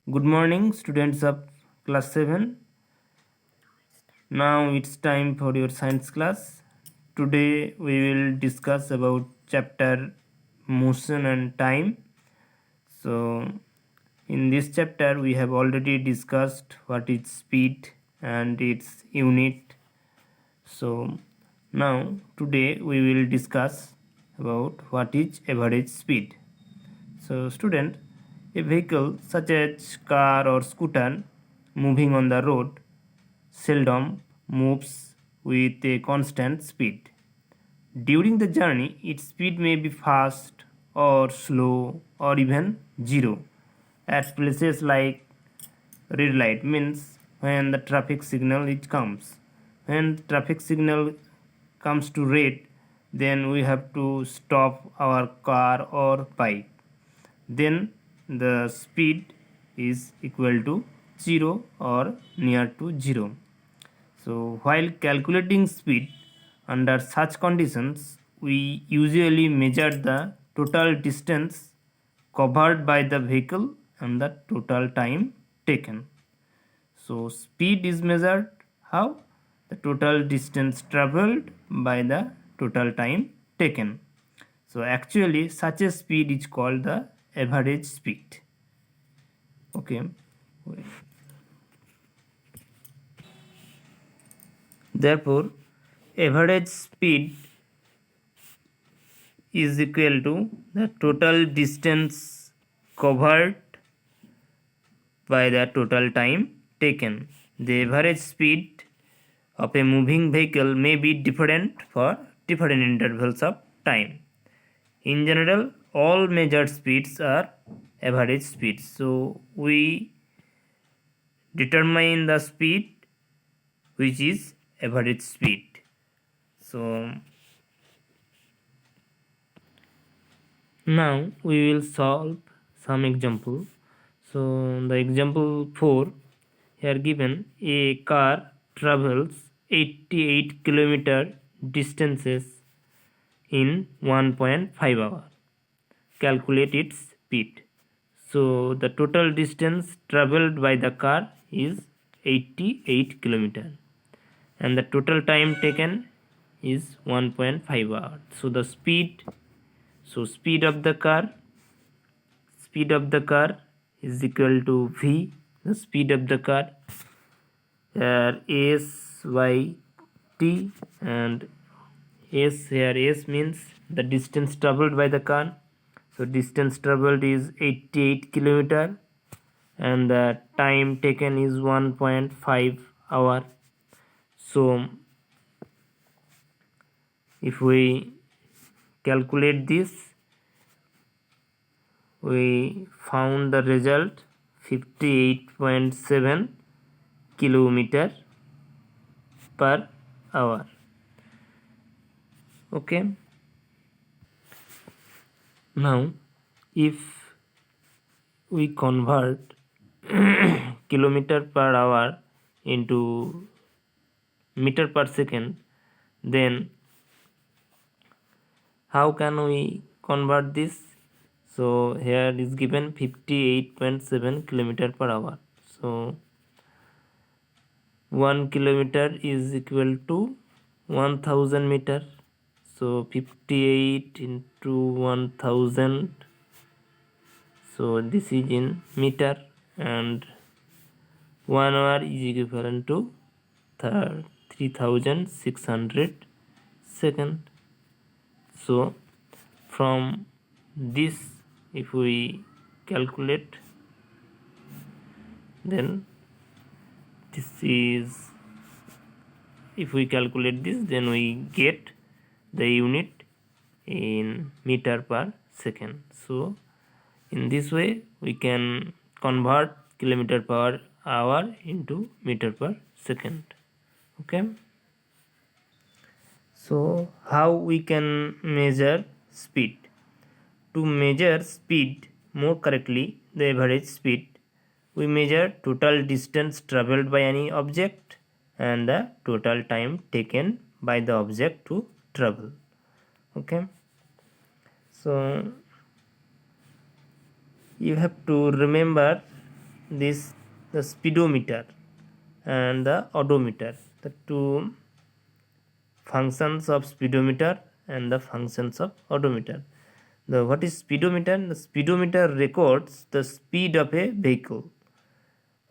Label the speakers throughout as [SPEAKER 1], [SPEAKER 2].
[SPEAKER 1] Good morning, students of class 7. Now it's time for your science class. Today we will discuss about chapter motion and time. So in this chapter we have already discussed what is speed and its unit. So now today we will discuss about what is average speed. So student, a vehicle such as car or scooter moving on the road seldom moves with a constant speed. During the journey, its speed may be fast or slow or even zero. At places like red light means when the traffic signal it comes. When traffic signal comes to red, then we have to stop our car or bike. Then the speed is equal to 0 or near to 0. So while calculating speed under such conditions, we usually measure the total distance covered by the vehicle and the total time taken. So speed is measured how? The total distance traveled by the total time taken. So actually such a speed is called the average speed. Okay. Therefore, average speed is equal to the total distance covered by the total time taken. The average speed of a moving vehicle may be different for different intervals of time. In general, all measured speeds are average speeds. So we determine the speed which is average speed. So now we will solve some example. So the example 4 here given, a car travels 88 kilometer distances in 1.5 hour. Calculate its speed. So the total distance traveled by the car is 88 kilometer and the total time taken is 1.5 hours. So the speed of the car is equal to v, the speed of the car, s by t, and s here, s means the distance traveled by the car. So distance traveled is 88 kilometer and the time taken is 1.5 hour. So if we calculate this, we found the result 58.7 kilometer per hour. Okay. Now if we convert kilometer per hour into meter per second, then how can we convert this? So here is given 58.7 kilometer per hour. So 1 kilometer is equal to 1000 meter. So 58 into 1000. So this is in meter, and 1 hour is equivalent to 3600 second. So from this, if we calculate, then this is, if we calculate this, then we get the unit in meter per second. So in this way we can convert kilometer per hour into meter per second. Okay. So how we can measure speed? To measure speed more correctly, the average speed, we measure total distance traveled by any object and the total time taken by the object to travel. Okay. So you have to remember this the speedometer and the odometer, the two functions of speedometer and the functions of odometer. The what is speedometer? The speedometer records the speed of a vehicle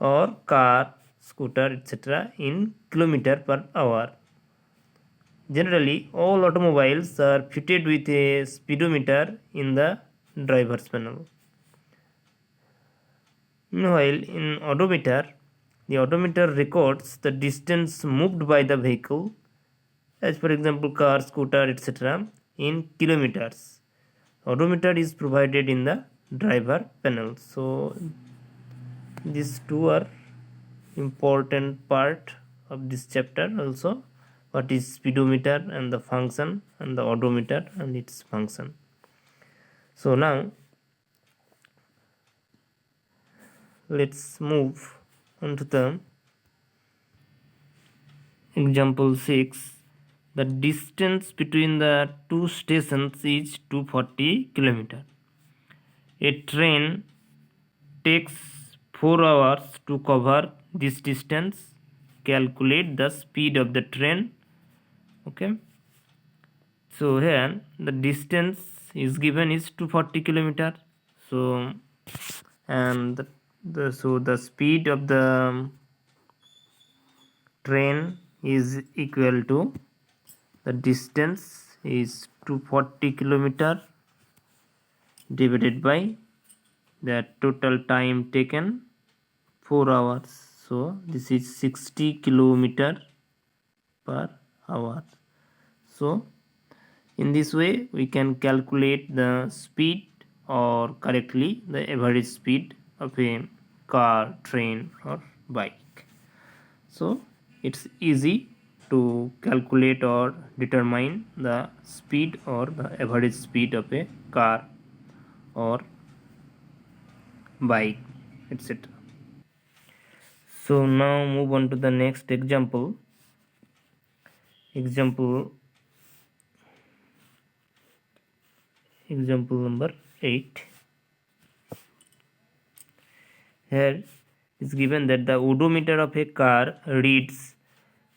[SPEAKER 1] or car, scooter, etc. in kilometer per hour. Generally, all automobiles are fitted with a speedometer in the driver's panel. Meanwhile, in odometer, the odometer records the distance moved by the vehicle, as for example car, scooter, etc. in kilometers. Odometer is provided in the driver panel. So these two are important part of this chapter also. What is speedometer and the function, and the odometer and its function. So now let's move on to the example 6. The distance between the two stations is 240 km. A train takes 4 hours to cover this distance. Calculate the speed of the train. Okay. So here the distance is given is 240 km. So and the speed of the train is equal to the distance is 240 km divided by the total time taken 4 hours. So this is 60 km per hour. So in this way we can calculate the speed or correctly the average speed of a car, train or bike. So it's easy to calculate or determine the speed or the average speed of a car or bike, etc. So now move on to the next example. Example number 8. Here is given that the odometer of a car reads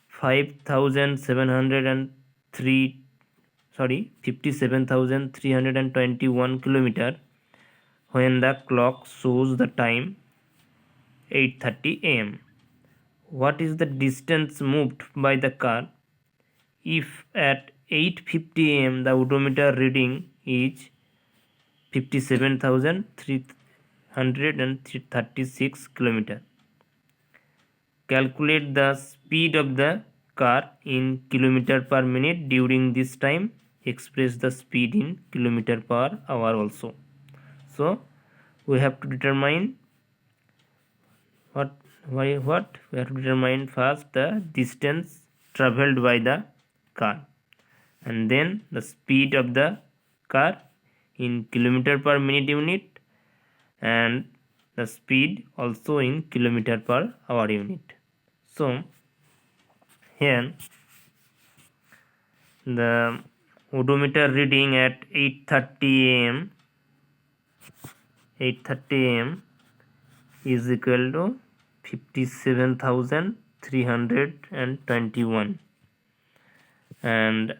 [SPEAKER 1] 57,321 km when the clock shows the time 8:30 am. What is the distance moved by the car if at 8:50 am the odometer reading is 57,336 km? Calculate the speed of the car in kilometer per minute during this time. Express the speed in kilometer per hour also. So we have to determine what we have to determine first the distance traveled by the car, and then the speed of the car in kilometer per minute unit, and the speed also in kilometer per hour unit. So here the odometer reading at 8:30 am is equal to 57,321, and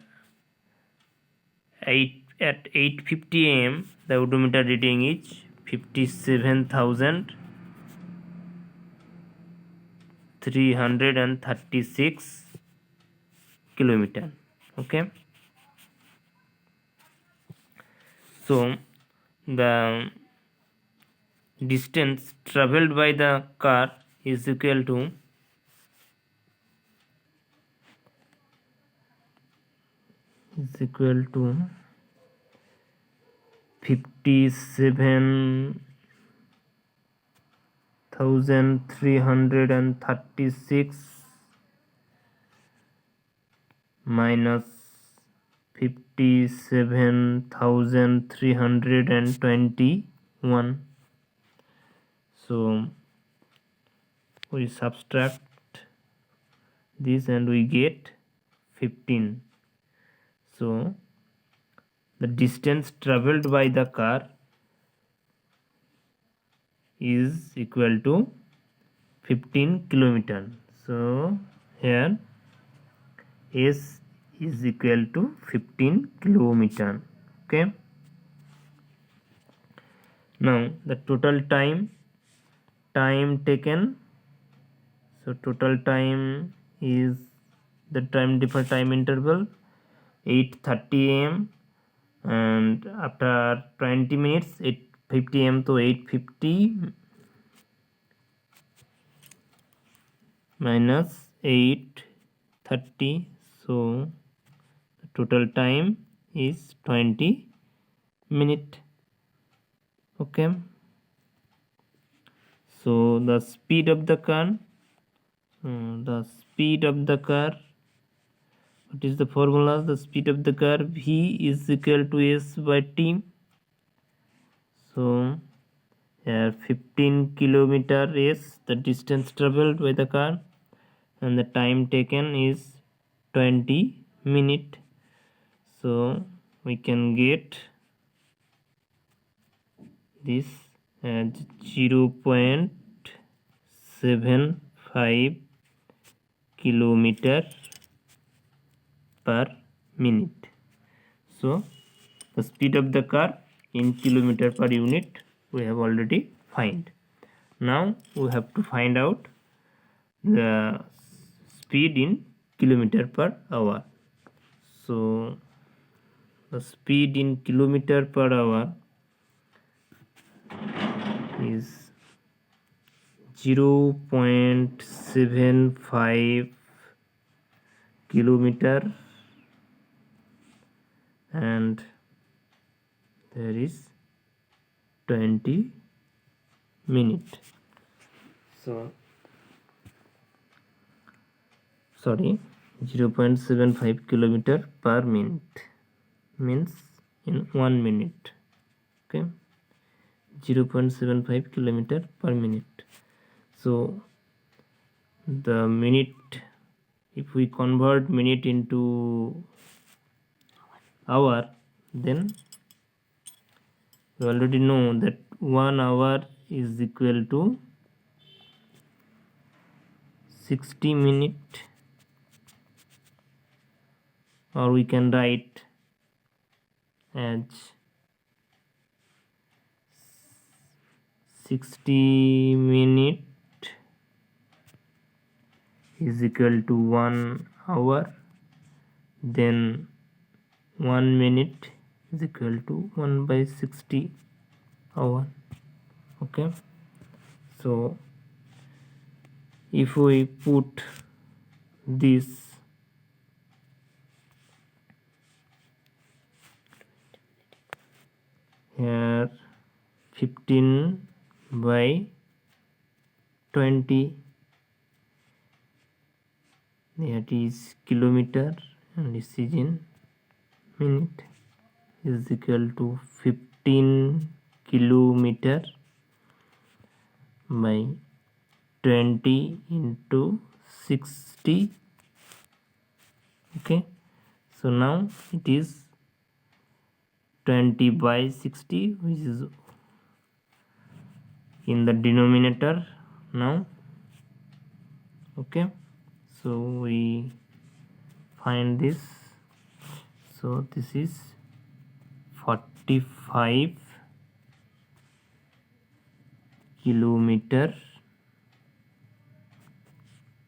[SPEAKER 1] at 8:50 am the odometer reading is 57,336 km. Okay, so the distance traveled by the car is equal to 57,336 minus 57,321. So we subtract this and we get 15. So the distance traveled by the car is equal to 15 kilometer. So here S is equal to 15 kilometer. Okay. Now the total time taken. So total time is the time different time interval 8:30 a.m. and after 20 minutes 8:50 am to 8:50 minus 8:30, so the total time is 20 minute. Okay, so the speed of the car, what is the formula? The speed of the car V is equal to S by T. So here 15 kilometer is the distance traveled by the car and the time taken is 20 minute. So we can get this as 0.75 kilometer per minute. So the speed of the car in kilometer per unit we have already find. Now we have to find out the speed in kilometer per hour. So the speed in kilometer per hour is 0.75 kilometer and there is 20 minute. So sorry, 0.75 kilometer per minute means in 1 minute. Okay, 0.75 kilometer per minute. So the minute, if we convert minute into hour, then we already know that 1 hour is equal to 60 minute, or we can write as 60 minute is equal to 1 hour, then 1 minute is equal to 1 by 60 hour. Okay, so if we put this here 15 by 20, that is kilometer and this is in minute, is equal to 15 kilometer by 20 into 60. Okay, so now it is 20 by 60, which is in the denominator now. Okay, so we find this. So this is 45 kilometer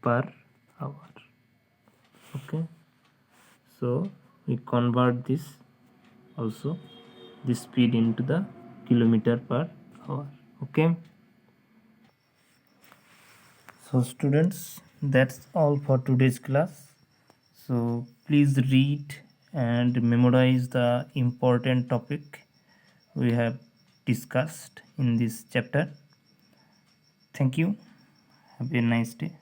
[SPEAKER 1] per hour. Okay, so we convert this also, this speed into the kilometer per hour. Okay, so students, that's all for today's class. So please read and memorize the important topic we have discussed in this chapter. Thank you. Have a nice day.